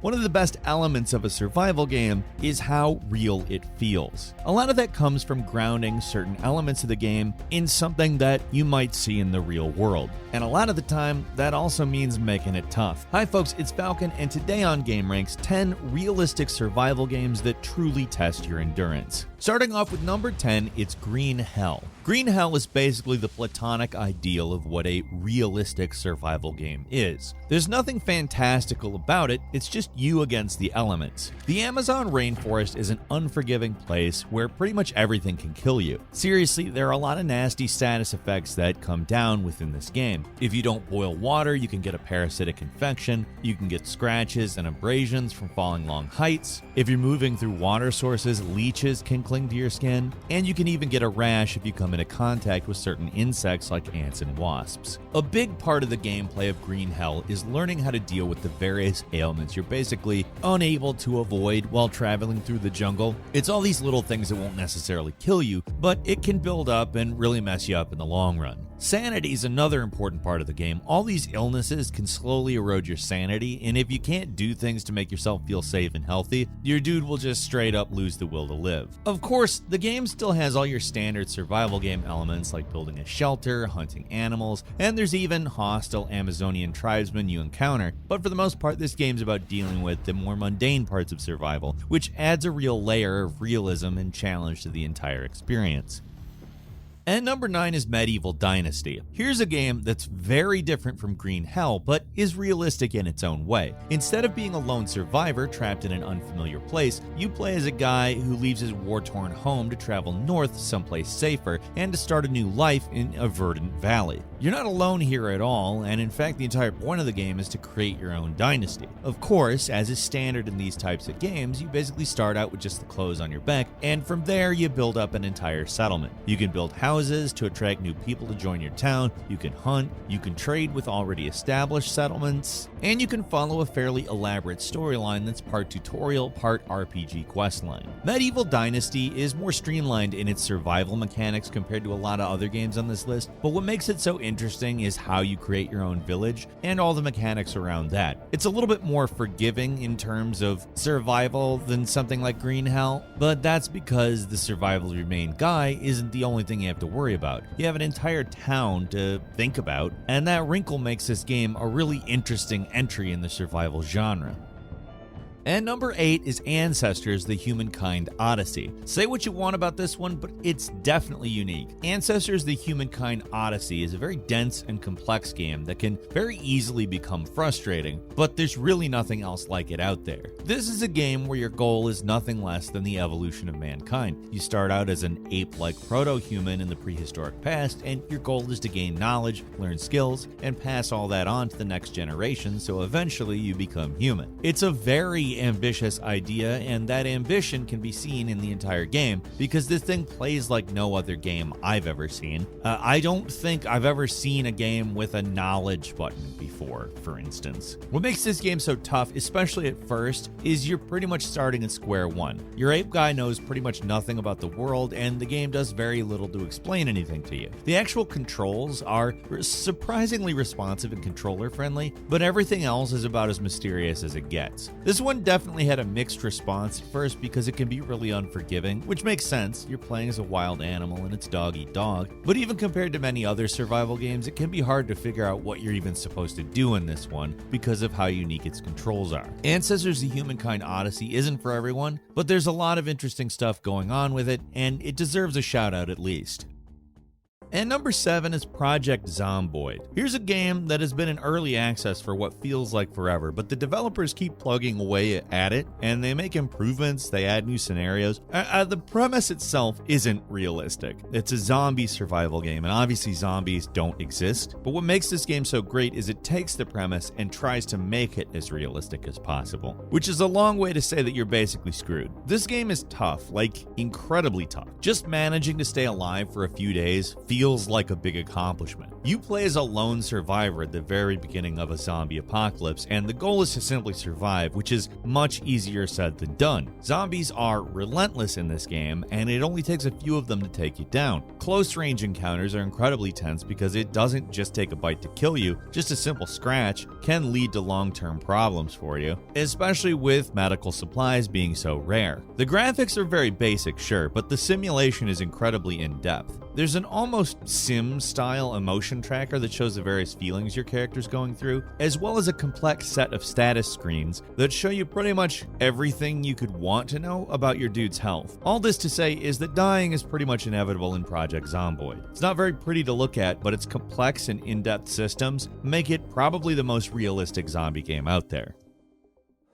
One of the best elements of a survival game is how real it feels. A lot of that comes from grounding certain elements of the game in something that you might see in the real world. And a lot of the time, that also means making it tough. Hi folks, it's Falcon, and today on gameranx, 10 realistic survival games that truly test your endurance. Starting off with number 10, it's Green Hell. Green Hell is basically the platonic ideal of what a realistic survival game is. There's nothing fantastical about it, it's just you against the elements. The Amazon rainforest is an unforgiving place where pretty much everything can kill you. Seriously, there are a lot of nasty status effects that come down within this game. If you don't boil water, you can get a parasitic infection, you can get scratches and abrasions from falling long heights. If you're moving through water sources, leeches can cling to your skin, and you can even get a rash if you come into contact with certain insects like ants and wasps. A big part of the gameplay of Green Hell is learning how to deal with the various ailments you're basically unable to avoid while traveling through the jungle. It's all these little things that won't necessarily kill you, but it can build up and really mess you up in the long run. Sanity is another important part of the game. All these illnesses can slowly erode your sanity, and if you can't do things to make yourself feel safe and healthy, your dude will just straight up lose the will to live. Of course, the game still has all your standard survival game elements like building a shelter, hunting animals, and there's even hostile Amazonian tribesmen you encounter, but for the most part this game's about dealing with the more mundane parts of survival, which adds a real layer of realism and challenge to the entire experience. And number 9 is Medieval Dynasty. Here's a game that's very different from Green Hell, but is realistic in its own way. Instead of being a lone survivor trapped in an unfamiliar place, you play as a guy who leaves his war-torn home to travel north someplace safer and to start a new life in a verdant valley. You're not alone here at all, and in fact the entire point of the game is to create your own dynasty. Of course, as is standard in these types of games, you basically start out with just the clothes on your back, and from there you build up an entire settlement. You can build houses to attract new people to join your town, you can hunt, you can trade with already established settlements, and you can follow a fairly elaborate storyline that's part tutorial, part RPG questline. Medieval Dynasty is more streamlined in its survival mechanics compared to a lot of other games on this list, but what makes it so interesting is how you create your own village and all the mechanics around that. It's a little bit more forgiving in terms of survival than something like Green Hell, but that's because the survival of your main guy isn't the only thing you have to worry about. You have an entire town to think about, and that wrinkle makes this game a really interesting entry in the survival genre. And number 8 is Ancestors: The Humankind Odyssey. Say what you want about this one, but it's definitely unique. Ancestors: The Humankind Odyssey is a very dense and complex game that can very easily become frustrating, but there's really nothing else like it out there. This is a game where your goal is nothing less than the evolution of mankind. You start out as an ape-like proto-human in the prehistoric past, and your goal is to gain knowledge, learn skills, and pass all that on to the next generation, so eventually you become human. It's a very ambitious idea, and that ambition can be seen in the entire game because this thing plays like no other game I've ever seen. I don't think I've ever seen a game with a knowledge button before, for instance. What makes this game so tough, especially at first, is you're pretty much starting at square one. Your ape guy knows pretty much nothing about the world, and the game does very little to explain anything to you. The actual controls are surprisingly responsive and controller friendly, but everything else is about as mysterious as it gets. This one definitely had a mixed response at first because it can be really unforgiving, which makes sense. You're playing as a wild animal and it's dog eat dog. But even compared to many other survival games, it can be hard to figure out what you're even supposed to do in this one because of how unique its controls are. Ancestors: The Humankind Odyssey isn't for everyone, but there's a lot of interesting stuff going on with it, and it deserves a shout out at least. And number 7 is Project Zomboid. Here's a game that has been in early access for what feels like forever, but the developers keep plugging away at it, and they make improvements, they add new scenarios. The premise itself isn't realistic. It's a zombie survival game, and obviously zombies don't exist, but what makes this game so great is it takes the premise and tries to make it as realistic as possible, which is a long way to say that you're basically screwed. This game is tough, like incredibly tough. Just managing to stay alive for a few days feels feels like a big accomplishment. You play as a lone survivor at the very beginning of a zombie apocalypse, and the goal is to simply survive, which is much easier said than done. Zombies are relentless in this game, and it only takes a few of them to take you down. Close range encounters are incredibly tense because it doesn't just take a bite to kill you, just a simple scratch can lead to long-term problems for you, especially with medical supplies being so rare. The graphics are very basic, sure, but the simulation is incredibly in-depth. There's an almost sim-style emotion tracker that shows the various feelings your character's going through, as well as a complex set of status screens that show you pretty much everything you could want to know about your dude's health. All this to say is that dying is pretty much inevitable in Project Zomboid. It's not very pretty to look at, but its complex and in-depth systems make it probably the most realistic zombie game out there.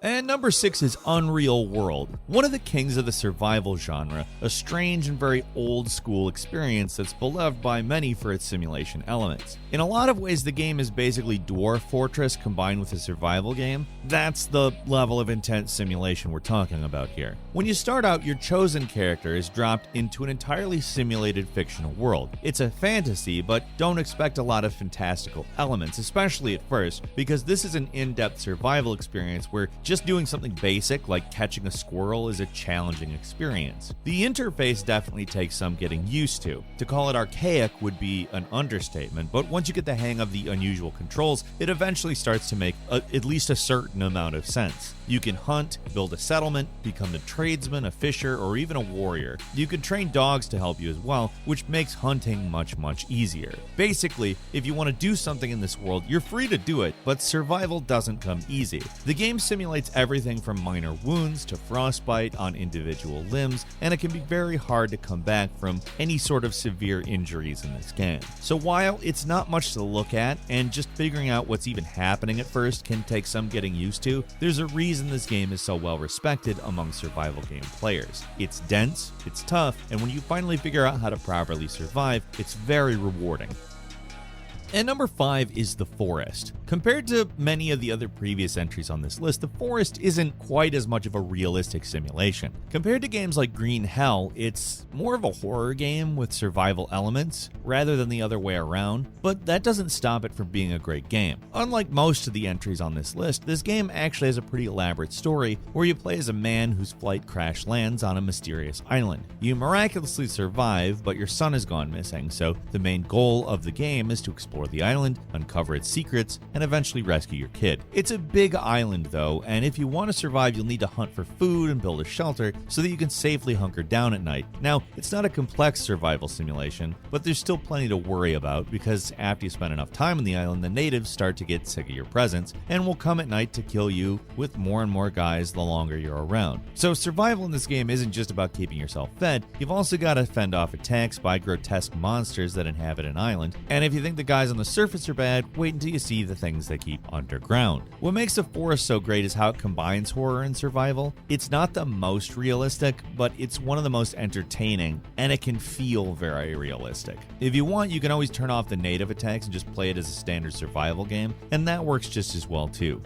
And number 6 is Unreal World, one of the kings of the survival genre, a strange and very old-school experience that's beloved by many for its simulation elements. In a lot of ways, the game is basically Dwarf Fortress combined with a survival game. That's the level of intense simulation we're talking about here. When you start out, your chosen character is dropped into an entirely simulated fictional world. It's a fantasy, but don't expect a lot of fantastical elements, especially at first, because this is an in-depth survival experience where just doing something basic like catching a squirrel is a challenging experience. The interface definitely takes some getting used to. To call it archaic would be an understatement, but once you get the hang of the unusual controls, it eventually starts to make at least a certain amount of sense. You can hunt, build a settlement, become a tradesman, a fisher, or even a warrior. You can train dogs to help you as well, which makes hunting much easier. Basically, if you want to do something in this world, you're free to do it, but survival doesn't come easy. The game simulates everything from minor wounds to frostbite on individual limbs, and it can be very hard to come back from any sort of severe injuries in this game. So while it's not much to look at, and just figuring out what's even happening at first can take some getting used to, there's a reason this game is so well respected among survival game players. It's dense, it's tough, and when you finally figure out how to properly survive, it's very rewarding. And number 5 is The Forest. Compared to many of the other previous entries on this list, The Forest isn't quite as much of a realistic simulation. Compared to games like Green Hell, it's more of a horror game with survival elements rather than the other way around, but that doesn't stop it from being a great game. Unlike most of the entries on this list, this game actually has a pretty elaborate story where you play as a man whose flight crash lands on a mysterious island. You miraculously survive, but your son has gone missing, so the main goal of the game is to explore the island, uncover its secrets, and eventually rescue your kid. It's a big island though, and if you want to survive, you'll need to hunt for food and build a shelter so that you can safely hunker down at night. Now, it's not a complex survival simulation, but there's still plenty to worry about because after you spend enough time on the island, the natives start to get sick of your presence and will come at night to kill you with more and more guys the longer you're around. So survival in this game isn't just about keeping yourself fed, you've also got to fend off attacks by grotesque monsters that inhabit an island, and if you think the guys on the surface are bad, wait until you see the things they keep underground. What makes The Forest so great is how it combines horror and survival. It's not the most realistic, but it's one of the most entertaining, and it can feel very realistic. If you want, you can always turn off the native attacks and just play it as a standard survival game, and that works just as well too.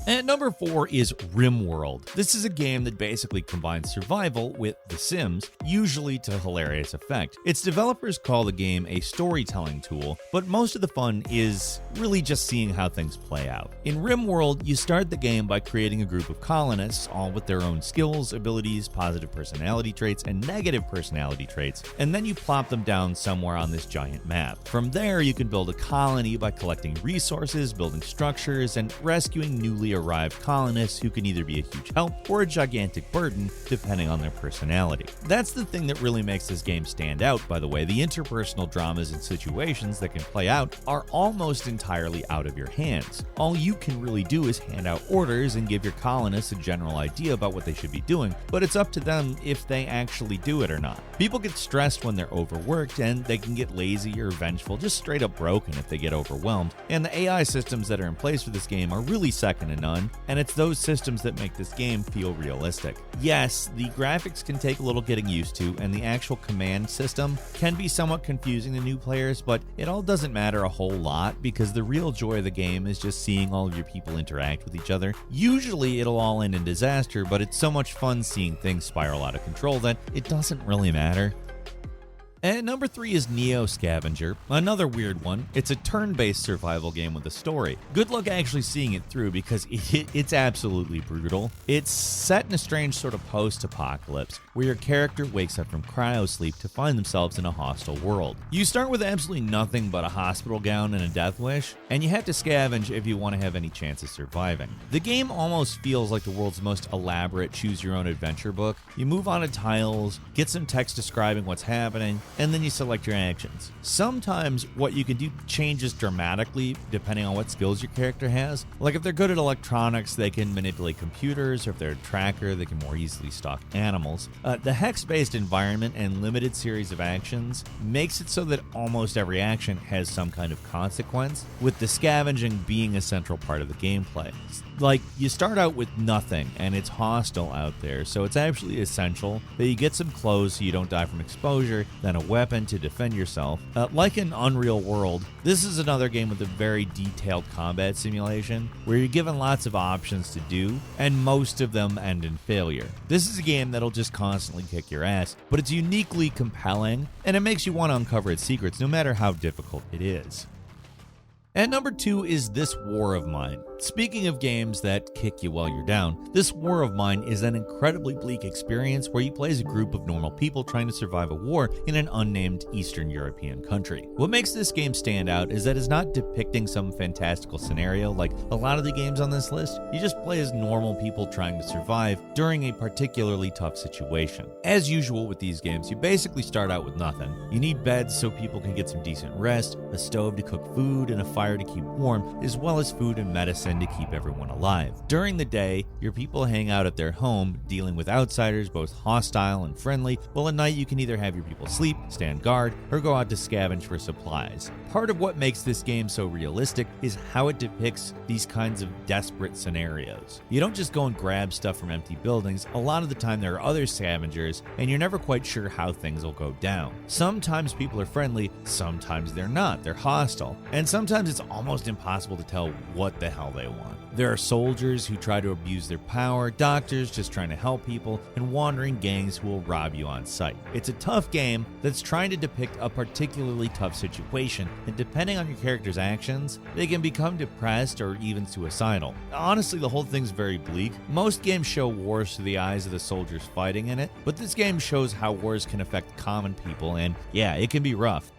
And number 4 is RimWorld. This is a game that basically combines survival with The Sims, usually to hilarious effect. Its developers call the game a storytelling tool, but most of the fun is really just seeing how things play out. In RimWorld, you start the game by creating a group of colonists, all with their own skills, abilities, positive personality traits, and negative personality traits, and then you plop them down somewhere on this giant map. From there, you can build a colony by collecting resources, building structures, and rescuing newly arrived colonists who can either be a huge help or a gigantic burden, depending on their personality. That's the thing that really makes this game stand out, by the way. The interpersonal dramas and situations that can play out are almost entirely out of your hands. All you can really do is hand out orders and give your colonists a general idea about what they should be doing, but it's up to them if they actually do it or not. People get stressed when they're overworked, and they can get lazy or vengeful, just straight up broken if they get overwhelmed, and the AI systems that are in place for this game are really second to none, and it's those systems that make this game feel realistic. Yes, the graphics can take a little getting used to, and the actual command system can be somewhat confusing to new players, but it all doesn't matter a whole lot because the real joy of the game is just seeing all of your people interact with each other. Usually it'll all end in disaster, but it's so much fun seeing things spiral out of control that it doesn't really matter. And number 3 is Neo Scavenger, another weird one. It's a turn-based survival game with a story. Good luck actually seeing it through because it's absolutely brutal. It's set in a strange sort of post-apocalypse where your character wakes up from cryosleep to find themselves in a hostile world. You start with absolutely nothing but a hospital gown and a death wish, and you have to scavenge if you want to have any chance of surviving. The game almost feels like the world's most elaborate choose-your-own-adventure book. You move on to tiles, get some text describing what's happening, and then you select your actions. Sometimes what you can do changes dramatically depending on what skills your character has. Like if they're good at electronics, they can manipulate computers, or if they're a tracker, they can more easily stalk animals. The hex-based environment and limited series of actions makes it so that almost every action has some kind of consequence, with the scavenging being a central part of the gameplay. Like, you start out with nothing, and it's hostile out there, so it's actually essential that you get some clothes so you don't die from exposure, then a weapon to defend yourself. Like in Unreal World, this is another game with a very detailed combat simulation, where you're given lots of options to do, and most of them end in failure. This is a game that'll just constantly kick your ass, but it's uniquely compelling, and it makes you want to uncover its secrets no matter how difficult it is. And number 2 is This War of Mine. Speaking of games that kick you while you're down, This War of Mine is an incredibly bleak experience where you play as a group of normal people trying to survive a war in an unnamed Eastern European country. What makes this game stand out is that it's not depicting some fantastical scenario like a lot of the games on this list. You just play as normal people trying to survive during a particularly tough situation. As usual with these games, you basically start out with nothing. You need beds so people can get some decent rest, a stove to cook food, and a fire to keep warm, as well as food and medicine to keep everyone alive. During the day, your people hang out at their home, dealing with outsiders, both hostile and friendly, while at night you can either have your people sleep, stand guard, or go out to scavenge for supplies. Part of what makes this game so realistic is how it depicts these kinds of desperate scenarios. You don't just go and grab stuff from empty buildings. A lot of the time there are other scavengers, and you're never quite sure how things will go down. Sometimes people are friendly, sometimes they're not. They're hostile. And sometimes it's almost impossible to tell what the hell they want. There are soldiers who try to abuse their power, doctors just trying to help people, and wandering gangs who will rob you on sight. It's a tough game that's trying to depict a particularly tough situation, and depending on your character's actions, they can become depressed or even suicidal. Honestly, the whole thing's very bleak. Most games show wars through the eyes of the soldiers fighting in it, but this game shows how wars can affect common people, and yeah, it can be rough.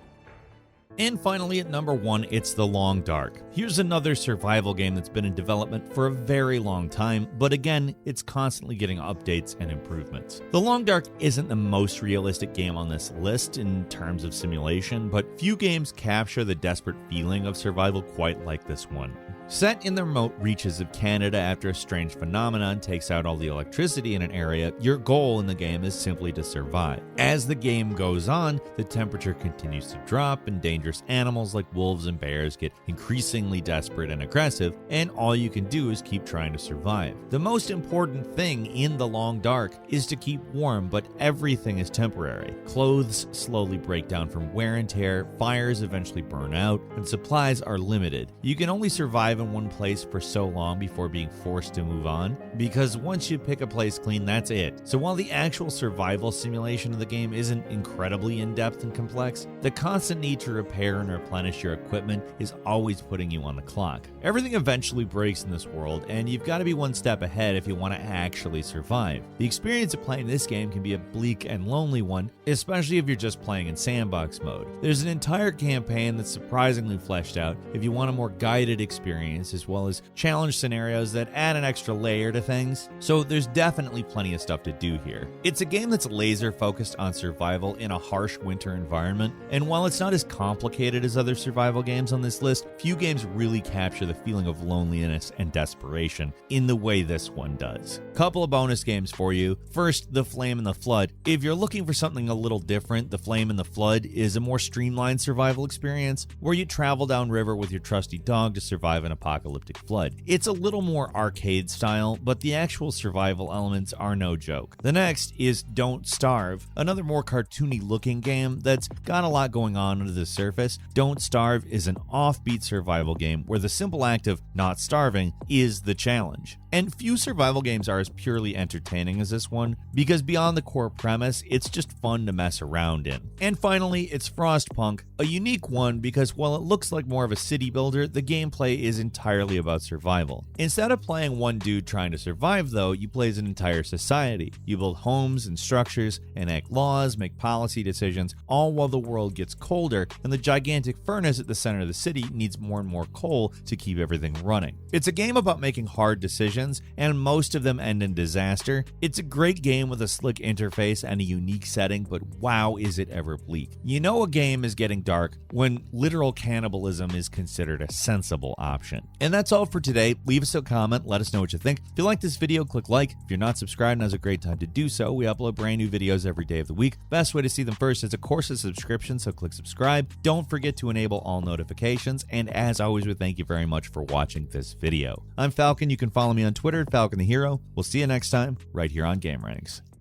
And finally, at number 1, it's The Long Dark. Here's another survival game that's been in development for a very long time, but again, it's constantly getting updates and improvements. The Long Dark isn't the most realistic game on this list in terms of simulation, but few games capture the desperate feeling of survival quite like this one. Set in the remote reaches of Canada after a strange phenomenon takes out all the electricity in an area, your goal in the game is simply to survive. As the game goes on, the temperature continues to drop and dangerous animals like wolves and bears get increasingly desperate and aggressive, and all you can do is keep trying to survive. The most important thing in The Long Dark is to keep warm, but everything is temporary. Clothes slowly break down from wear and tear, fires eventually burn out, and supplies are limited. You can only survive in one place for so long before being forced to move on, because once you pick a place clean, that's it. So while the actual survival simulation of the game isn't incredibly in-depth and complex, the constant need to repair and replenish your equipment is always putting you on the clock. Everything eventually breaks in this world, and you've got to be one step ahead if you want to actually survive. The experience of playing this game can be a bleak and lonely one, especially if you're just playing in sandbox mode. There's an entire campaign that's surprisingly fleshed out if you want a more guided experience, as well as challenge scenarios that add an extra layer to things. So there's definitely plenty of stuff to do here. It's a game that's laser focused on survival in a harsh winter environment, and while it's not as complicated as other survival games on this list, few games really capture the feeling of loneliness and desperation in the way this one does. Couple of bonus games for you. First, The Flame and the Flood. If you're looking for something a little different, The Flame and the Flood is a more streamlined survival experience where you travel downriver with your trusty dog to survive an apocalyptic flood. It's a little more arcade style, but the actual survival elements are no joke. The next is Don't Starve, another more cartoony looking game that's got a lot going on under the surface. Don't Starve is an offbeat survival game where the simple act of not starving is the challenge. And few survival games are as purely entertaining as this one, because beyond the core premise, it's just fun to mess around in. And finally, it's Frostpunk, a unique one because while it looks like more of a city builder, the gameplay is entirely about survival. Instead of playing one dude trying to survive though, you play as an entire society. You build homes and structures, enact laws, make policy decisions, all while the world gets colder and the gigantic furnace at the center of the city needs more and more coal to keep everything running. It's a game about making hard decisions, and most of them end in disaster. It's a great game with a slick interface and a unique setting, but wow, is it ever bleak. You know a game is getting dark when literal cannibalism is considered a sensible option. And that's all for today. Leave us a comment, let us know what you think. If you like this video, click like. If you're not subscribed, now's a great time to do so. We upload brand new videos every day of the week. Best way to see them first is of course a subscription, so click subscribe. Don't forget to enable all notifications, and as always, we thank you very much for watching this video. I'm Falcon. You can follow me on Twitter at Falcon the Hero. We'll see you next time right here on gameranx.